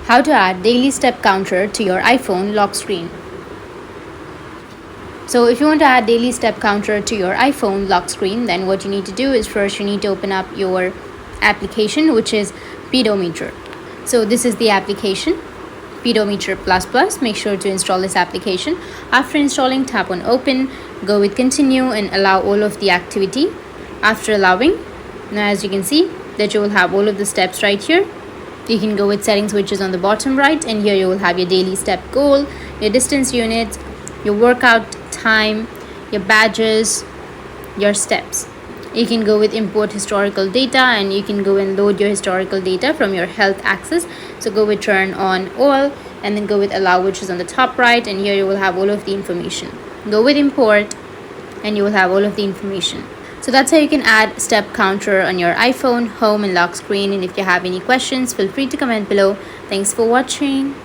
How to add daily step counter to your iPhone lock screen. So if you want to add daily step counter to your iPhone lock screen, then what you need to do is first you need to open up your application, which is Pedometer. So this is the application, Pedometer Plus. Make sure to install this application. After installing, tap on open, go with continue and allow all of the activity. After allowing, now as you can see that you will have all of the steps right here. You can go with settings, which is on the bottom right, and here you will have your daily step goal, your distance units, your workout time, your badges, your steps. You can go with import historical data, and you can go and load your historical data from your health access. So go with turn on all and then go with allow, which is on the top right, and here you will have all of the information. Go with import and you will have all of the information. So that's how you can add step counter on your iPhone home and lock screen. And if you have any questions, feel free to comment below. Thanks for watching.